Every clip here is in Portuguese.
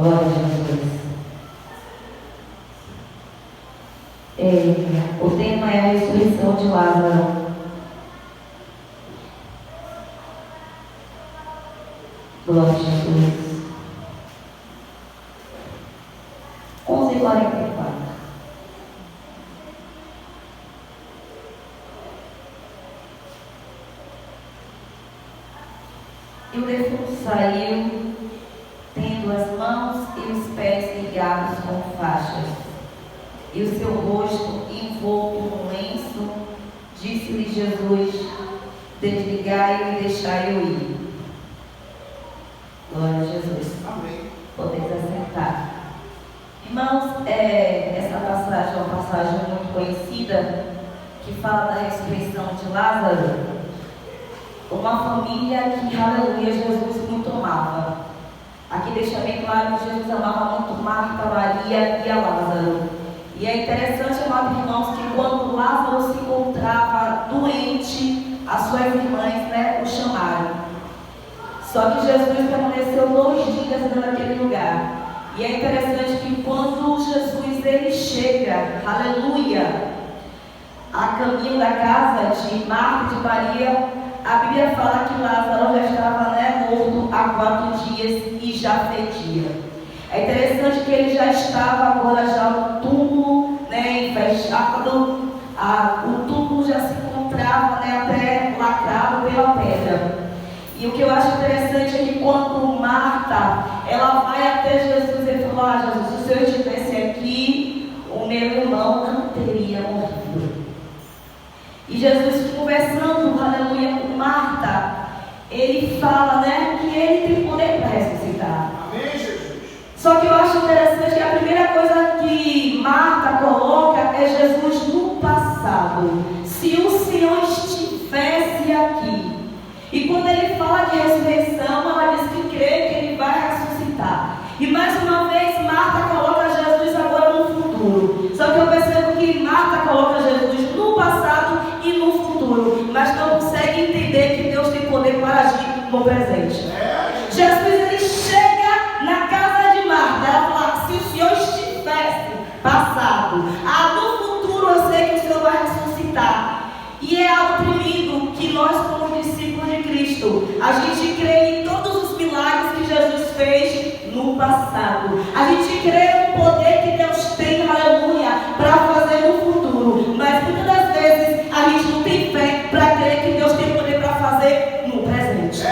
Glória a Jesus. O tema é a ressurreição de Lázaro. Glória a Jesus. 11h44. E o defunto saiu, tendo as mãos e os pés ligados com faixas, e o seu rosto envolto num lenço. Disse-lhe Jesus: desligai-o e deixai-o ir. Glória a Jesus. Amém. Podeis assentar. Irmãos, essa passagem é uma passagem muito conhecida, que fala da ressurreição de Lázaro. Uma família que, aleluia, Jesus muito amava. Aqui deixa bem claro que Jesus amava muito Marta, Maria e a Lázaro. E é interessante, amados irmãos, que quando Lázaro se encontrava doente, as suas irmãs, o chamaram. Só que Jesus permaneceu 2 dias naquele lugar. E é interessante que quando Jesus ele chega, aleluia, a caminho da casa de Marta e de Maria, a Bíblia fala que Lázaro já estava morto há 4 dias e já fedia. É interessante que ele já estava agora já no túmulo, fechado. O túmulo já se encontrava até lacrado pela pedra. E o que eu acho interessante é que quando Marta, ela vai até Jesus e fala: Jesus, se o Senhor estivesse aqui, o meu irmão não teria morrido. E Jesus conversando, aleluia, com Marta, ele fala, que ele tem poder para ressuscitar. Amém, Jesus. Só que eu acho interessante que a primeira coisa que Marta coloca é Jesus no passado. Se o Senhor estivesse aqui. E quando ele fala de ressurreição, ela diz que crê que ele vai ressuscitar. E mais uma vez, Marta coloca Jesus agora no futuro. Só que eu percebo que Marta coloca Jesus no passado e no futuro, mas não consegue entender que Deus tem poder para agir no presente. Jesus ele chega na casa de Marta, ela fala: se o Senhor estivesse passado, no futuro eu sei que o Senhor vai ressuscitar. E é algo tremendo que nós, como discípulos de Cristo, a gente crê em todos os milagres que Jesus fez no passado. A gente crê no poder que Deus tem, aleluia, para fazer no futuro. Mas muitas das vezes a gente não tem fé para crer que Deus tem poder para fazer no presente.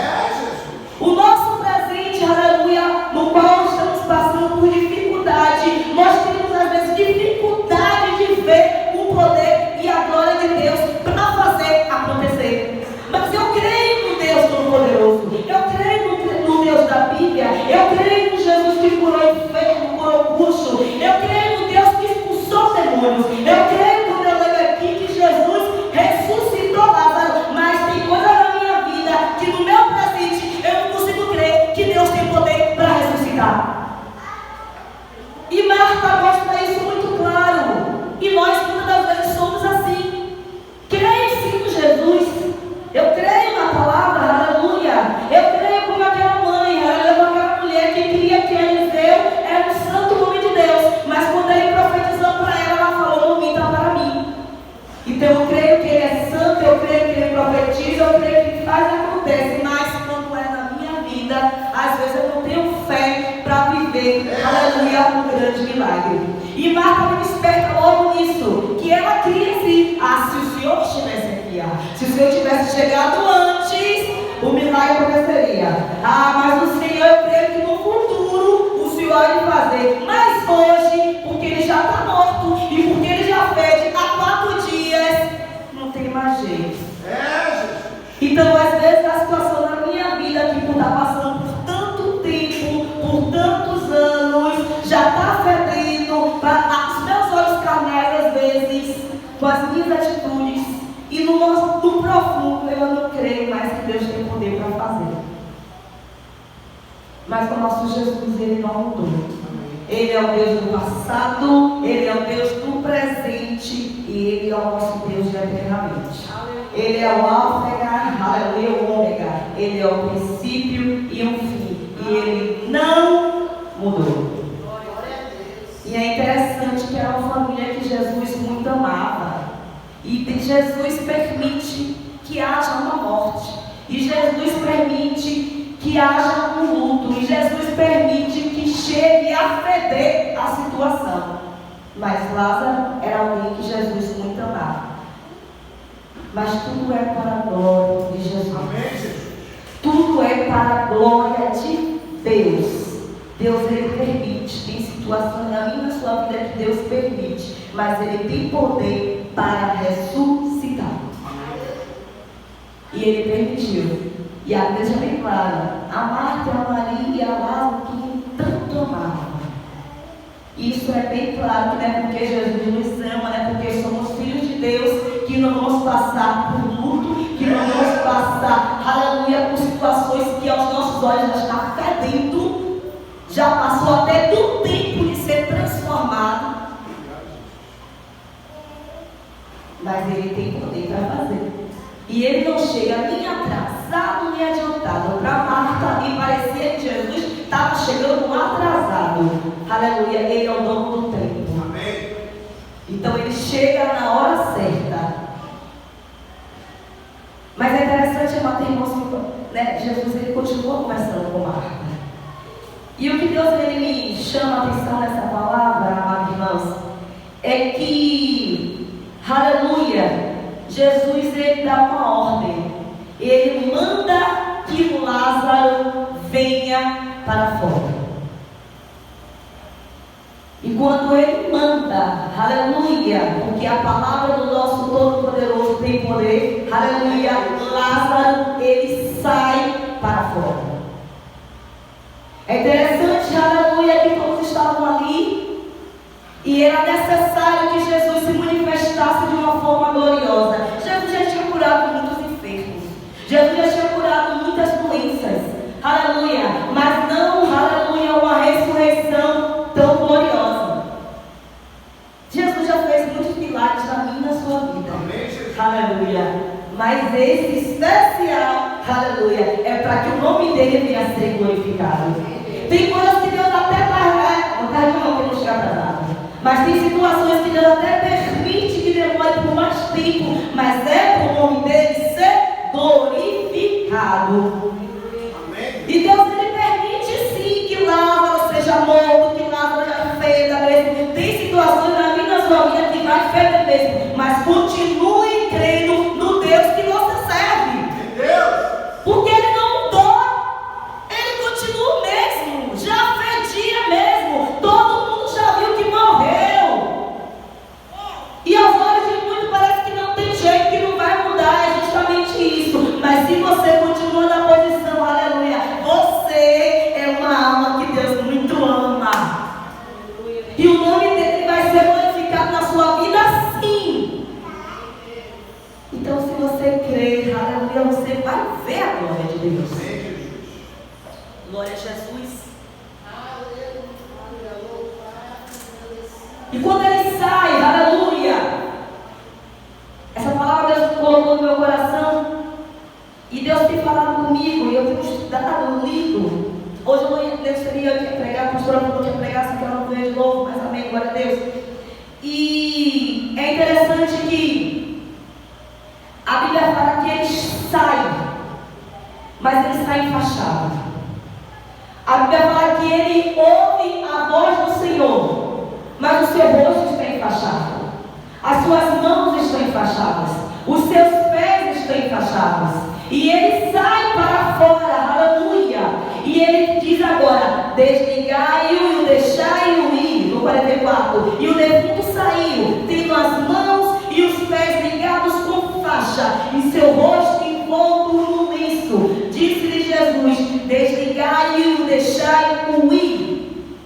O nosso presente, aleluia, no qual estamos passando por dificuldade, nós temos às vezes dificuldade de ver o poder e a glória de Deus para fazer acontecer. Mas eu creio no Deus Todo-Poderoso, eu creio no Deus da Bíblia, eu creio no Jesus que curou enfermo, curou coxo, eu creio no Deus que expulsou demônios, eu creio no Deus aqui que Jesus ressuscitou Lázaro. Mas tem coisa na minha vida que no meu presente eu não consigo crer que Deus tem poder para ressuscitar. E Marta mostra isso muito claro. E nós muitas das vezes somos assim. Creio sim no Jesus. Eu creio na palavra, aleluia. Eu creio como aquela mãe, aleluia, como aquela mulher que cria que Eliseu era o santo nome de Deus. Mas quando ele profetizou para ela, ela falou: não minta para mim. Então eu creio que ele é santo, eu creio que ele profetiza, eu creio que ele faz e acontece. Mas quando é na minha vida, às vezes eu não tenho fé para viver, aleluia, um grande milagre. E Marta me desperta logo nisso, que ela cria assim: se o Senhor estivesse aqui, se o Senhor tivesse chegado antes, o milagre aconteceria. Mas o Senhor, eu creio que no futuro o Senhor há de fazer. Mas hoje, porque ele já está morto e porque ele já fez há 4 dias, não tem mais jeito. Então, às vezes, a situação na minha vida, que por estar passando por tanto tempo, por tantos anos, já está fedendo para os meus olhos carnais, às vezes, com as minhas atitudes, e no profundo eu não creio mais que Deus tem poder para fazer. Mas o nosso Jesus, ele não mudou. Ele é o Deus do passado, ele é o Deus do presente e ele é o nosso Deus de eternamente. Ele é o alfa, aleluia, o ômega. Ele é o princípio e o fim. E ele não mudou. Jesus permite que haja uma morte. E Jesus permite que haja um luto. E Jesus permite que chegue a feder a situação. Mas Lázaro era alguém que Jesus muito amava. Mas tudo é para a glória de Jesus. Amém. Tudo é para a glória de Deus. Deus, Ele permite. Tem situações na minha e na sua vida que Deus permite. Mas Ele tem poder para ressuscitar. E Ele permitiu. E a Bíblia é bem clara. A Marta, a Maria e a Lázaro que tanto amavam. Isso é bem claro que não é porque Jesus nos ama, não é porque somos filhos de Deus que não vamos passar por luto, que não vamos passar, aleluia, por situações que aos nossos olhos já está fedendo, já passou até do tempo de ser transformado. Mas Ele tem poder para fazer. E Ele não chega nem atrasado nem adiantado. Para Marta, e parecia que Jesus estava chegando atrasado. Aleluia, Ele é o dono do tempo. Amém. Então Ele chega na hora certa. Mas é interessante, né? Jesus Ele continua conversando com Marta. E o que Deus Ele me chama a atenção nessa palavra, amados irmãos, é que, aleluia, Jesus Ele dá uma ordem. Ele manda que Lázaro venha para fora. E quando Ele manda, aleluia, porque a palavra do nosso Todo-Poderoso tem poder, aleluia, Lázaro, ele sai para fora. É interessante, aleluia, que todos estavam ali e era necessário que Jesus se manifestasse de uma forma gloriosa. Jesus já tinha curado muitos enfermos, Jesus já tinha curado muitas doenças, aleluia, mas não, aleluia, uma ressurreição tão gloriosa. Jesus já fez muitos milagres na minha e na sua vida. Amém. Aleluia. Mas esse especial, aleluia, é para que o nome dele venha a ser glorificado. Tem coisas que Deus até não que não chega atrasado. Mas tem situações que Deus até permite que demore por mais tempo. Mas é para o nome dele ser glorificado. Amém. E Deus ele permite sim que Lázaro seja morto, que Lázaro já feda mesmo. Tem situações na minha e na sua vida que vai feder mesmo. Mas continue crendo no Deus que você serve. Deus. Porque Ele não mudou. Ele continua o mesmo. Já fedia mesmo. Todo mundo já viu que morreu. E aos olhos de muitos parece que não tem jeito, que não vai mudar. É justamente isso. Mas se você continua na posição, aleluia, você é uma alma que Deus muito ama. E o nome dele vai ser glorificado na sua vida sim. Então se você crer, aleluia, você vai ver a glória de Deus. Glória a Jesus. E quando ele sai, aleluia, essa palavra Deus colocou no meu coração. E Deus tem falado comigo. E eu tenho estudado, lido. Hoje eu não seria que pregar, a pastora falou que ia pregar, só que ela não veio de novo, mas amém, glória a Deus. E é interessante que a Bíblia fala que ele sai, mas ele sai enfaixado. A Bíblia fala que ele ouve a voz do Senhor, mas o seu rosto está enfaixado, as suas mãos estão enfaixadas, os seus pés estão enfaixados. E ele sai para fora, aleluia. E ele diz agora: desligai-o e o deixai-o ir. No 44. E o defunto saiu, tendo as mãos e os pés ligados com faixa, e seu rosto envolto no lenço. Disse-lhe Jesus: desligai-o e o deixai-o ir.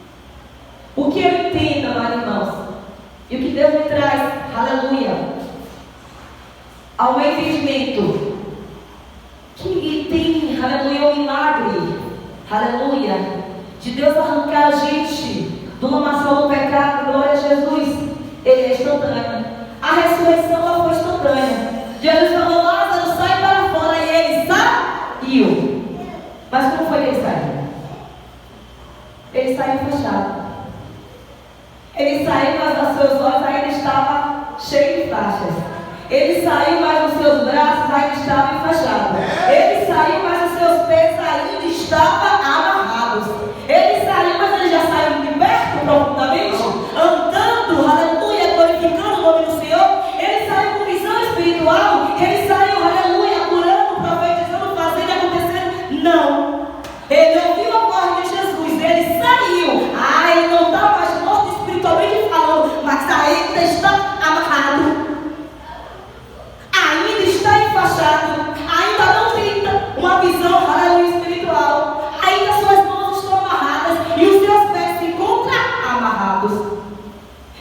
O que eu entendo, amados irmãos, e o que Deus me traz, aleluia, ao meu entendimento, que tem, aleluia, um milagre, aleluia, de Deus arrancar a gente do lamaçal do pecado. Glória a Jesus. Ele é instantâneo. A ressurreição ela foi instantânea. Jesus falou: Lázaro, sai para fora. E ele saiu. Mas como foi que ele saiu? Ele saiu fechado. Ele saiu, mas os seus olhos ainda estavam cheios de faixas. Ele saiu, mas os seus braços ainda estavam enfaixados. Ele saiu, mas os seus pés ainda estavam amarrados. Ele saiu, mas ele já saiu liberto profundamente, andando, aleluia, glorificando o nome do Senhor. Ele saiu com visão espiritual. Ele saiu, aleluia, curando, profetizando, fazendo, acontecendo. Não. Ele ouviu a voz de Jesus. Ele saiu. Ele não está mais morto espiritualmente falando, mas ainda está amarrado. Ainda está enfaixado, ainda não tem uma visão, aleluia, espiritual, ainda suas mãos estão amarradas e os seus pés se encontram amarrados.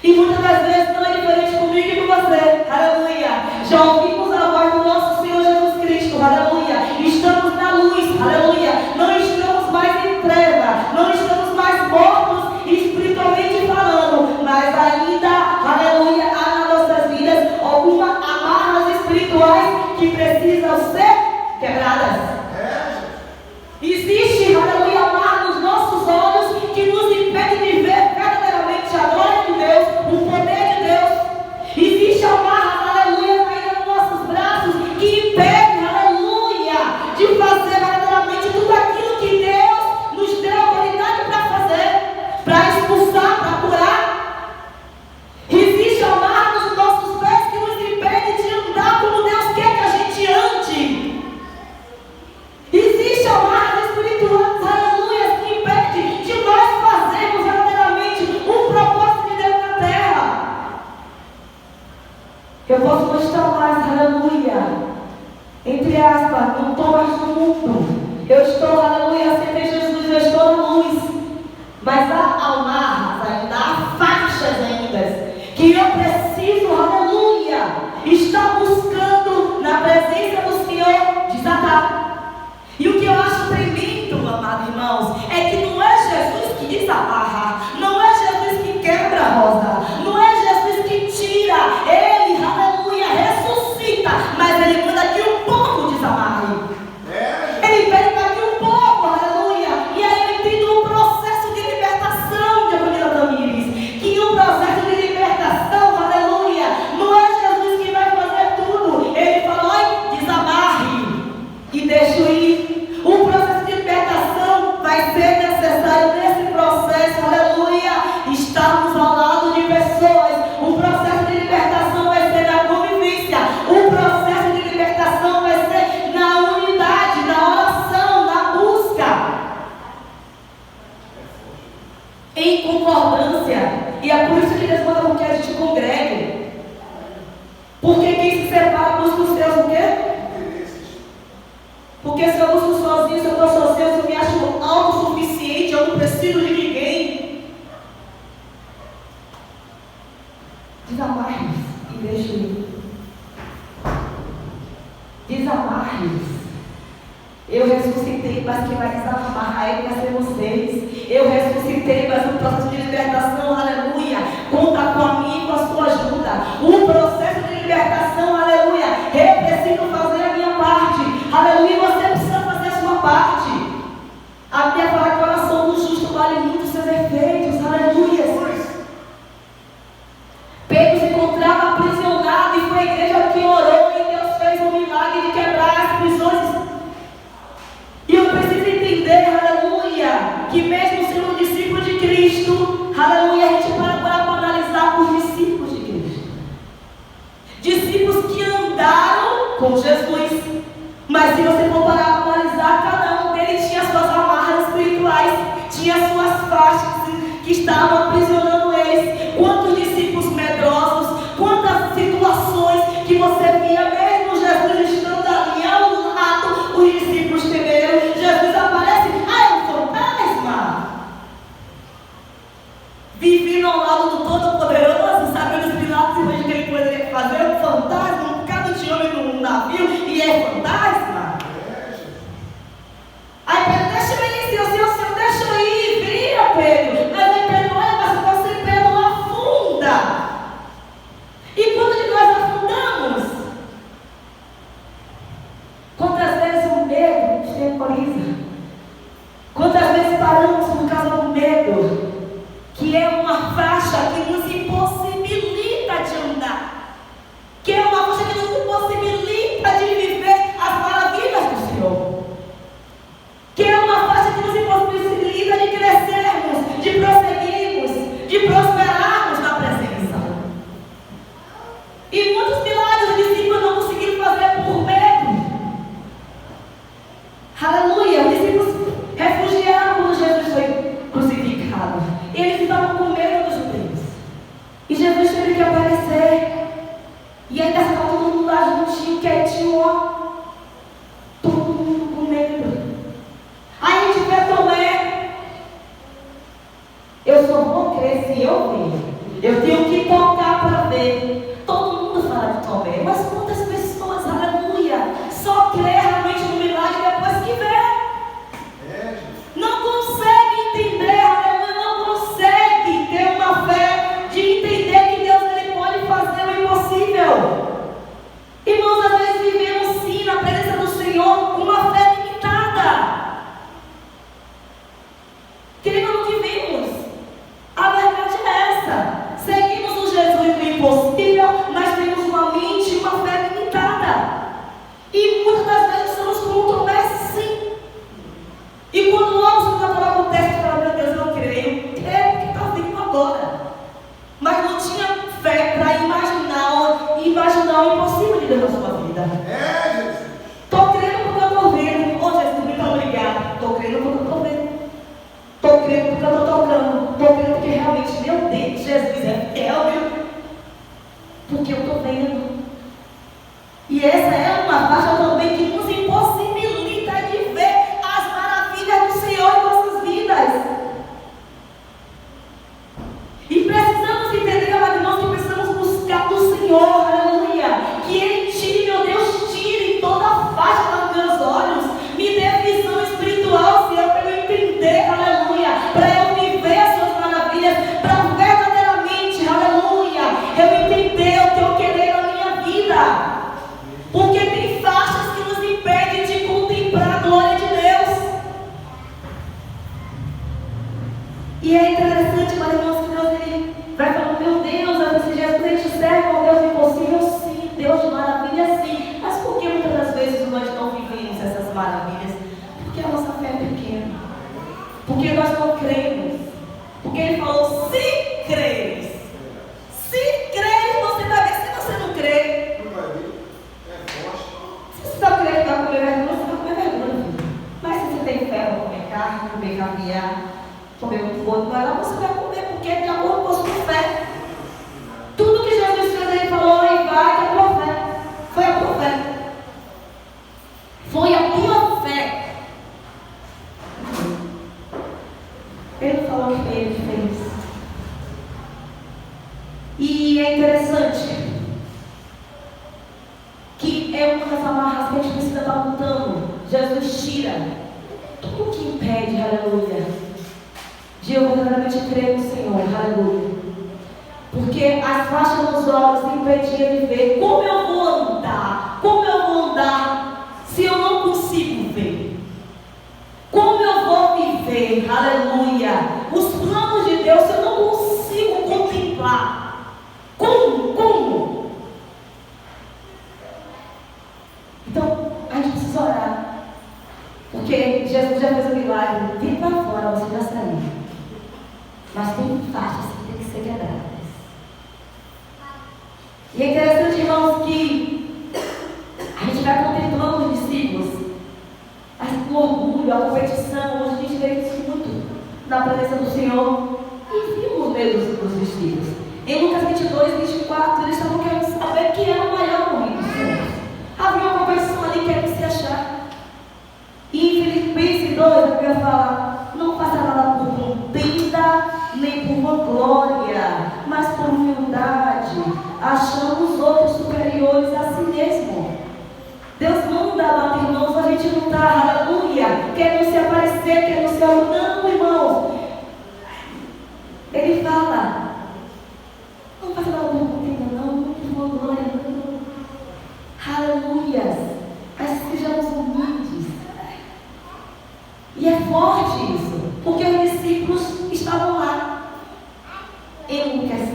E muitas das vezes não é diferente comigo e com você, aleluia. Já ouvimos a voz do nosso Senhor Jesus Cristo, aleluia. Estamos na luz, aleluia. Não estamos mais em treva, não estamos mais mortos espiritualmente falando, mas ainda, aleluia, há nas nossas vidas algumas amarras espirituais que precisam ser quebradas. Existe, aleluia, amarra nos nossos olhos que nos impede de ver verdadeiramente a glória de Deus, o poder de Deus. Existe amarra, aleluia, ainda nos nossos braços que impede, aleluia, de fazer verdadeiramente tudo aquilo que Deus nos deu autoridade para fazer, para expulsar, para curar. Existe amarra nos nossos pés que nos impede de andar como Deus quer que a gente ande. Existe amarra espiritual, aleluia, que impede de nós fazermos verdadeiramente um propósito de Deus na terra. Eu posso não estar mais, aleluia, entre aspas, não estou mais no mundo. Eu estou, aleluia, sempre em Jesus, eu estou na luz. Mas há amarras ainda, há faixas ainda, que eu preciso, aleluia, estar buscando na presença do Senhor desatar. E o que eu acho tremendo, amados irmãos, é que não é Jesus que desamarra, não é Jesus que quebra a rosa, não é Jesus que tira, Ele, aleluia, ressuscita, mas Ele manda que o povo desamarre. Ele pede para que o povo, aleluia, e aí eu entendo um processo de libertação de Camila Tamires, que um processo de libertação, aleluia, não é Jesus que vai fazer tudo. Ele falou, desamarre e deixe ir. O processo de libertação vai ser necessário nesse processo, aleluia, estarmos ao lado de pessoas. O processo de libertação vai ser na convivência. O processo de libertação vai ser na unidade, na oração, na busca, em concordância. E é por isso que Deus manda com que a gente congregue. Porque quem se separa busca os seus o quê? Porque se eu busco sozinho, se eu estou sozinho, se eu me acho autossuficiente, eu não preciso de ninguém. Desamarre-os e deixe ir. Desamarre-os. Eu ressuscitei, mas quem vai desamarrar ele vai ser vocês. Eu ressuscitei, mas o processo de libertação, aleluia, conta com a minha e com a sua ajuda. O processo de libertação, aleluia, eu preciso fazer a minha parte. Aleluia, você precisa fazer a sua parte. A Bíblia fala que a oração do justo vale muito seus efeitos, aleluia. Pedro se encontrava aprisionado e foi a igreja que orou e Deus fez um milagre de quebrar as prisões. E eu preciso entender, aleluia, que mesmo sendo discípulo de Cristo, aleluia, a gente para analisar os discípulos de Cristo. Discípulos que andaram com Jesus, mas se você for parar para analisar, cada um deles tinha suas amarras espirituais, tinha suas faixas que estavam aprisionando eles. Quantos discípulos medrosos, quantas situações que você via mesmo Jesus estando ali ao lado, os discípulos temeram. Jesus aparece, é um fantasma. Vivendo ao lado do Todo-Poderoso, sabendo os milagres que ele poderia fazer, um fantasma, um bocado de homem num navio, e é fantasma. Aí Pedro, deixa eu ir, Senhor, deixa eu ir, vira, Pedro. Mas aí Pedro, olha, mas você, Pedro, afunda. E quando que nós afundamos? Quantas vezes o medo nos temporiza? Quantas vezes paramos por causa do medo? Que é uma faixa que nos impossibilita que ouvir. Eu tenho que tocar para ver. Todo mundo fala de Tomé, mas quantas pessoas, aleluia, só crê realmente no milagre depois que vê. Não consegue entender, aleluia, não consegue ter uma fé de entender que Deus ele pode fazer o impossível. Irmãos, às vezes vivemos sim na presença do Senhor com uma fé limitada. Querido, não vivemos. A verdade é essa. Seguimos o Jesus do impossível, mas temos uma mente e uma fé limitada. E muitas das vezes estamos com um tropeço sim. E quando logo o natural acontece, fala, meu Deus, eu não creio. É porque está vindo agora. Mas não tinha fé para imaginar o impossível de Deus na sua vida. Estou crendo porque eu estou vendo. Oh Jesus, muito obrigado. Estou crendo porque eu estou vendo. Estou crendo porque eu estou tocando. Estou crendo porque realmente, meu Deus, Jesus é fiel, viu? Porque eu estou vendo. E essa é uma faixa também que nos impossibilita de ver as maravilhas do Senhor em nossas vidas. E precisamos entender, amados irmãos, que precisamos buscar do Senhor, aleluia. Que Ele tire, meu Deus, tire toda a faixa dos meus olhos. Me dê visão espiritual, Senhor, para eu entender, aleluia. Para eu viver as suas maravilhas, para verdadeiramente, aleluia, eu entender o teu querer na minha vida. Porque tem faixas que nos impedem de contemplar a glória de Deus. E é interessante, mas irmãos, que Deus ele vai falando, meu Deus, esse Jesus a gente serve ao Deus impossível, sim, Deus de maravilha, sim. Mas por que muitas das vezes nós não vivemos essas maravilhas? Porque a nossa fé é pequena. Porque nós não cremos. Porque Ele falou, se creres. Se creres, você vai ver. Se você não crê, se você só crê que vai comer verdura, você vai comer verdura. Mas se você tem fé para comer carne, comer caviar, comer um forno, vai lá, você vai comer, porque é de acordo com a sua fé. Tudo que Jesus fez, Ele falou, e vai, que é a tua fé. Foi a tua fé. Foi a tua fé. Ele falou que Ele fez. E é interessante que é uma das amarras que a gente precisa estar lutando. Jesus tira tudo que impede, aleluia, de eu verdadeiramente crer no Senhor, aleluia. Porque as faixas nos olhos impediam de ver como eu vou andar se eu não consigo ver. Como eu vou viver, aleluia, os planos de Deus se eu não consigo contemplar. Como? Então, a gente precisa orar. Porque Jesus já fez o milagre. Vem para fora, você já saiu. Mas tem faixas que tem que ser quebradas. E é interessante, irmãos, que a gente vai contemplando os discípulos. O orgulho, a competição, hoje a gente vê isso muito na presença do Senhor. E vimos medo dos discípulos. Em Lucas 22, 24, eles estavam querendo saber quem era o maior no reino dos céus. Havia uma competição ali querendo se achar. E em Filipenses 2, a Bíblia fala, não faça nada por contenda, nem por vanglória, mas por humildade, achando os outros superiores a si mesmo. Deus manda, amados irmãos, a gente lutar, aleluia, querendo se aparecer, querendo se não, irmãos. Ele fala, não faça nada por contenda, não por vanglória, não. Aleluias, mas sejamos humildes. E é forte isso, porque os discípulos estavam lá em Lucas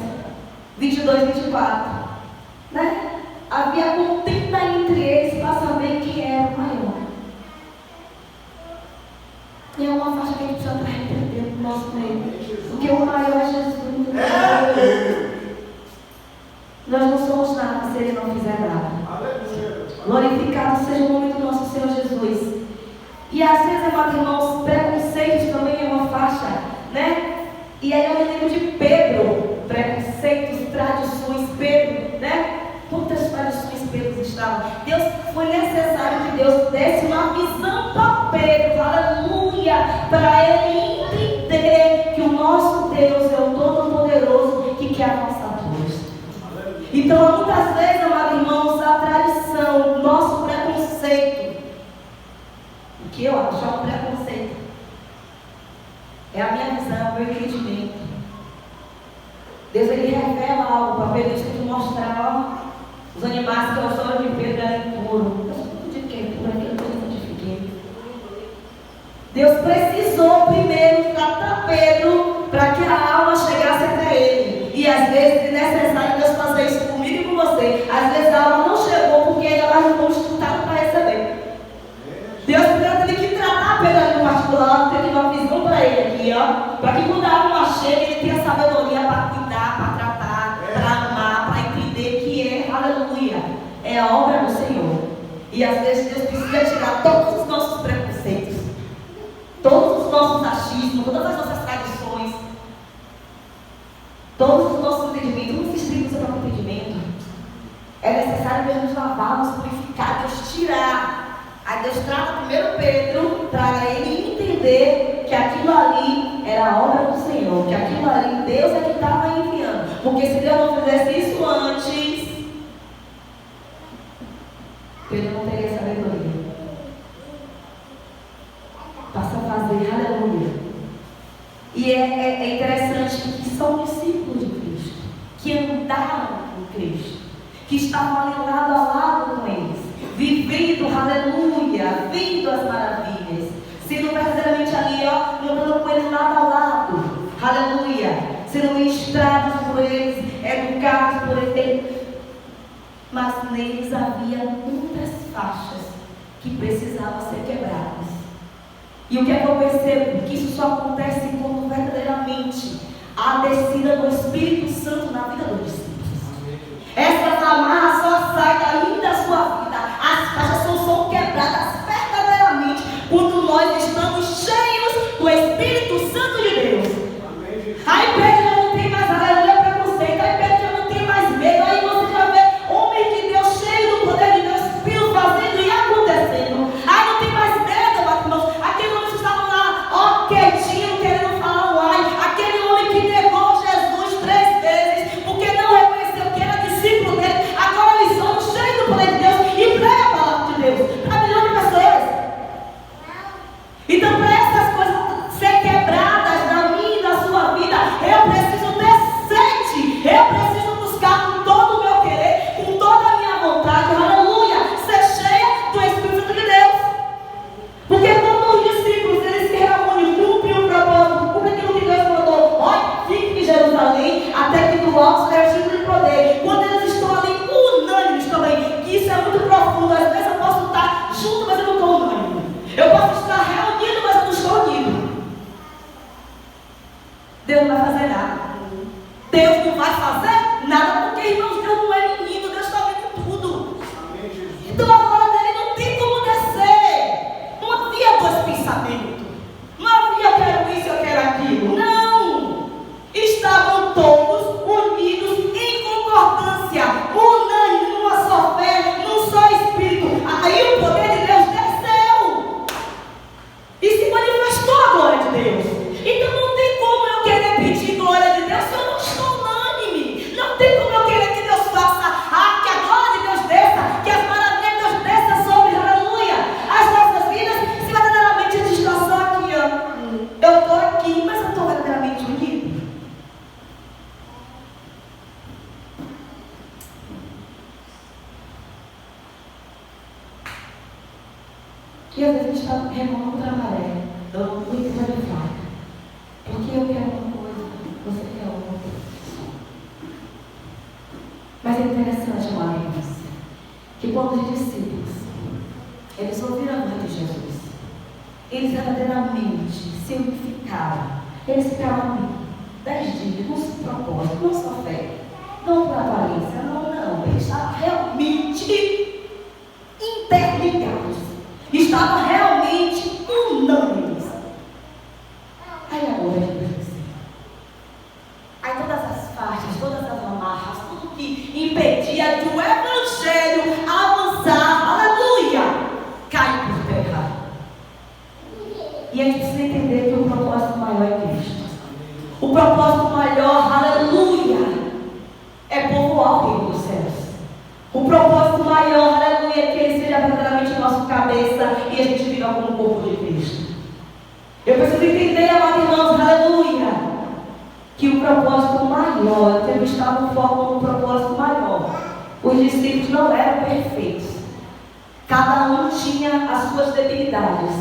22, 24, né? Havia contenda entre eles para saber quem era o maior. E é uma faixa que a gente precisa estar entendendo no nosso meio, porque o maior é Jesus. Nós não somos nada se Ele não fizer nada. Glorificado seja o nome do nosso Senhor Jesus. E às vezes, amados irmãos, preconceitos também é uma faixa, né? E aí eu me lembro de Pedro, preconceitos, tradições, Pedro, né? Quantas tradições Pedro estavam? Deus, foi necessário que Deus desse uma visão para Pedro, aleluia, para ele entender que o nosso Deus é o Todo-Poderoso. Então, muitas vezes, amados irmãos, a tradição, o nosso preconceito, o que eu acho é um preconceito, é a minha visão, é o meu entendimento. Deus, ele revela algo para Pedro, Deus tem que mostrar, ó, os animais que eu sou de Pedro eram impuros. Eu sou de quem? Por aquilo que eu santifiquei. Deus precisou primeiro tratar Pedro para que a alma chegasse até ele. E às vezes é necessário Deus fazer isso comigo e com você. Às vezes a alma não chegou porque ainda nós não fomos estrutados para receber. Deus primeiro teve que tratar Pedro ali no particular, teve uma visão para ele aqui, ó. Para que quando a alma chega, ele tenha sabedoria para cuidar, para tratar, para amar, para entender que é, aleluia, é a obra do Senhor. E às vezes Deus precisa tirar todos os nossos preconceitos, todos os nossos achismos, todas as nossas tradições, todos os nossos entendimentos, não se estriga o seu próprio entendimento. É necessário Deus nos lavar, nos purificar, Deus tirar. Aí Deus trata primeiro Pedro para ele entender que aquilo ali era a obra do Senhor, que aquilo ali Deus é que estava enviando. Porque se Deus não fizesse isso antes, Pedro não teria sabedoria. Passa a fazer, aleluia. E é interessante que são discípulos de Cristo, que andaram com Cristo, que estavam ali lado a lado com eles, vivendo, aleluia, vendo as maravilhas, sendo verdadeiramente ali, ó, andando com eles lado a lado, aleluia, sendo ministrados por eles, educados por eles. Mas neles havia muitas faixas que precisavam ser quebradas. E o que é que eu percebo? Que isso só acontece quando verdadeiramente há a descida do Espírito Santo na vida dos discípulos. Essas amarras só saem dali da sua vida. As faixas são quebradas verdadeiramente quando nós estamos cheios do Espírito Santo de Deus. Aí Pedro já não tem mais aleluia preconceito. Aí Pedro já não tem mais medo. Aí você já vê homens de Deus cheios do poder de Deus, Espírito fazendo e acontecendo. Aí não tem mais medo, meus irmãos. Aquele homem que estava lá, ó, quietinho, querendo falar um ai. Aquele homem que negou Jesus 3 vezes, porque não reconheceu que era discípulo dele. Agora eles são cheios do poder de Deus e prega a palavra de Deus para milhões de pessoas. Então, para essas coisas ser quebradas na minha e na sua vida, eu preciso ter sede, eu preciso buscar com todo o meu querer, com toda a minha vontade, aleluia, ser cheia do Espírito Santo de Deus. Porque quando os discípulos eles se reúnem, cumprem o propósito, cumprem aquilo que Deus mandou, olha, fique em Jerusalém, até que do alto seja o tipo de poder. Quando eles estão ali unânimes também, que isso é muito profundo, às vezes eu posso estar junto, mas eu não estou unânime. Eu posso estar reunido, mas eu não estou unido. Deus não vai fazer nada. Deus não vai fazer nada, porque, irmãos, Deus não é menino, Deus está vendo tudo. Então a glória dele não tem como descer. Não havia dois pensamentos. Não havia eu quero isso, eu quero aquilo. Não. Estavam todos unidos em concordância, unânimes, numa só fé, num só espírito. Aí o poder de Deus desceu e se manifestou a glória de Deus. Então não tem como eu querer pedir glória de Deus se eu não estou unânime. Não tem como eu querer que Deus faça, que a glória de Deus desça, que as maravilhas de Deus desçam sobre, aleluia, as nossas vidas, se verdadeiramente a gente está só aqui, ó. Eu estou aqui, mas eu estou verdadeiramente unido. E às vezes a gente está remando contra a maré, dando muito para de faca. Porque eu quero uma coisa, você quer outra. Mas é interessante, amados, que quando os discípulos, eles ouviram a voz de Jesus, eles verdadeiramente se unificaram. Eles ficaram 10 dias, não se propósito, não só fé, não por aparência, não. Eles estavam realmente interligados. Estavam realmente unânimes. Aí agora de Deus. Aí todas as faixas, todas as amarras, tudo que impedia de o evangelho avançar, aleluia, cai por terra. E a gente precisa entender que o propósito maior é Cristo. O propósito maior, aleluia, é povoar o reino do Senhor. viva como corpo de Cristo. Eu preciso entender, amados irmãos, aleluia, que o propósito maior, eu tenho que estar no foco no propósito maior. Os discípulos não eram perfeitos. Cada um tinha as suas debilidades,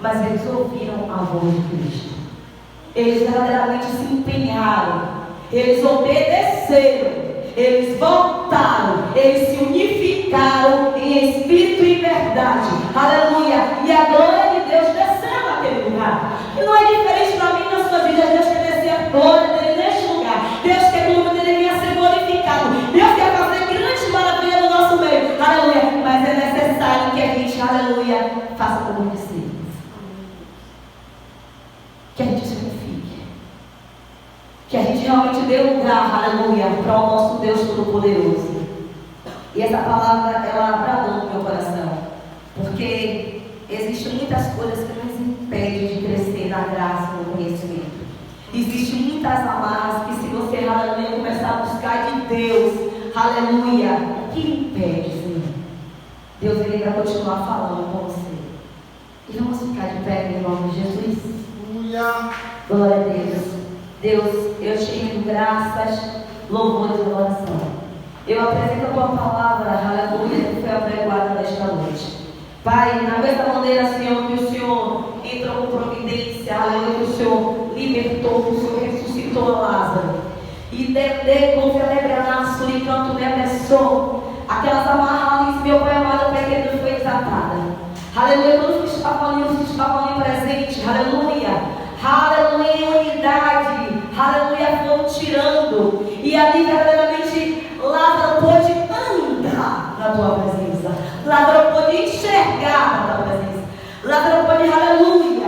mas eles ouviram a voz de Cristo. Eles verdadeiramente se empenharam, eles obedeceram, eles voltaram, eles se unificaram em espírito e verdade. Aleluia! E a glória de Deus desceu naquele lugar. E não é diferente para mim na sua vida. Deus quer descer a glória dele neste lugar. Deus quer que o nome dele venha a ser glorificado. Deus quer fazer grandes maravilhas no nosso meio. Aleluia! Mas é necessário que a gente, aleluia, faça como discípulos. Que a gente se unifique. Que a gente realmente dê lugar, aleluia, para o nosso Deus Todo-Poderoso. E essa palavra, ela agradou no meu coração. Porque existem muitas coisas que nos impedem de crescer na graça e no conhecimento. Existem muitas amarras que, se você, aleluia, começar a buscar de Deus, aleluia, o que impede, Senhor? Deus, ele vai continuar falando com você. E vamos ficar de pé em nome de Jesus. Glória a Deus. Deus, eu te rendo graças, louvores e adoração. Eu apresento a tua palavra, aleluia, que foi apregoada nesta noite. Pai, na mesma maneira, Senhor, que o Senhor entrou com providência, aleluia, que o Senhor libertou, que o Senhor ressuscitou a Lázaro. E de confiar suricanto me abençoou. Aquelas amarras, meu Pai amado, Pai querido, foi desatada. Aleluia, todos que estavam ali presentes, aleluia. Aleluia, em unidade, aleluia, foram tirando, e ali verdadeiramente Lázaro pôde andar na tua presença, Lázaro pôde enxergar na tua presença, Lázaro pôde, aleluia,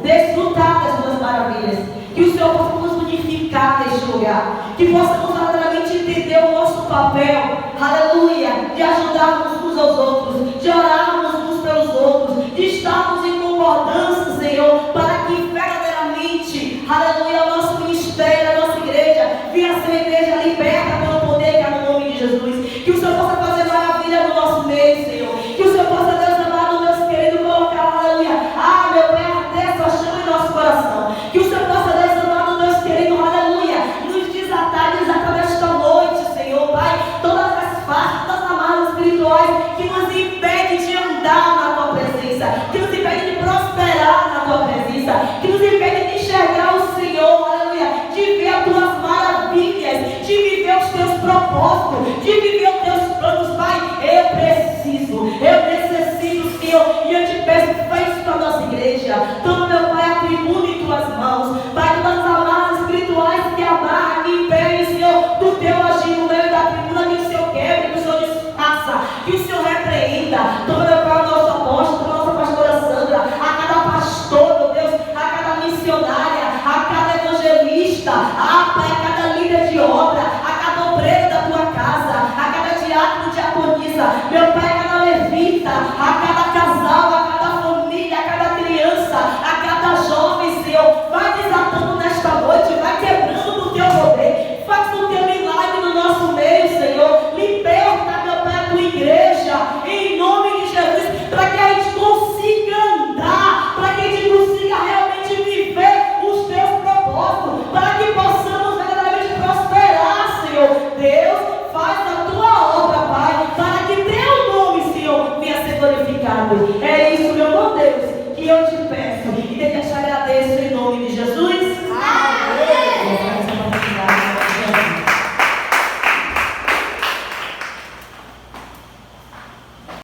desfrutar das tuas maravilhas. Que o Senhor possa nos unificar neste lugar, que possamos verdadeiramente entender o nosso papel, aleluia, de ajudarmos uns aos outros, de orarmos uns pelos outros, de estarmos em concordância, Senhor, para que verdadeiramente, aleluia, o nosso ministério, a nossa igreja, venha a ser uma igreja liberta pelo poder que há no nome de Jesus. Que o Senhor possa fazer maravilha no nosso meio, Senhor. Que o Senhor possa, Deus amado, Deus querido, colocar, aleluia, meu Pai, até essa chama em nosso coração. Que o Senhor possa, Deus amado, Deus querido, aleluia, nos desatar nesta noite, Senhor, Pai, todas as faces, todas as amarras espirituais que nos impedem de andar na tua presença, que nos impedem de prosperar na tua presença, que nos impedem de enxergar o Senhor, aleluia, de ver as tuas maravilhas, de viver os teus propósitos, de viver os teus planos, Pai. Eu necessito, Senhor, e eu te peço, faz isso para a nossa igreja. Toma, meu Pai, a tribuna em tuas mãos, Pai, todas as amarras espirituais que amarram e impedem, Senhor, do teu agir no meio da tribuna, que o Senhor quebre, que o Senhor desfaça, que o Senhor repreenda. Toma, meu Pai, o nosso apóstolo, a nossa pastora Sandra, a cada pastor, meu Deus, a cada missionária, a cada evangelista, Pai, a cada líder de obra, a cada obreiro da tua casa, a cada diácono, diaconisa, meu Pai, a cada levita, a cada casal, a cada família, a cada criança, a cada jovem, Senhor, vai desatando nesta noite, vai quebrando do teu poder, faz o teu milagre no nosso meio, Senhor, liberta, meu Pai, a tua igreja, em nome de Jesus, para que a gente consiga andar, para que a gente consiga realmente viver os teus propósitos, para que possamos verdadeiramente prosperar, Senhor. Deus, faz a tua obra, Pai, para que teu nome, Senhor, venha a ser glorificado. É isso, meu bom Deus, que eu te peço.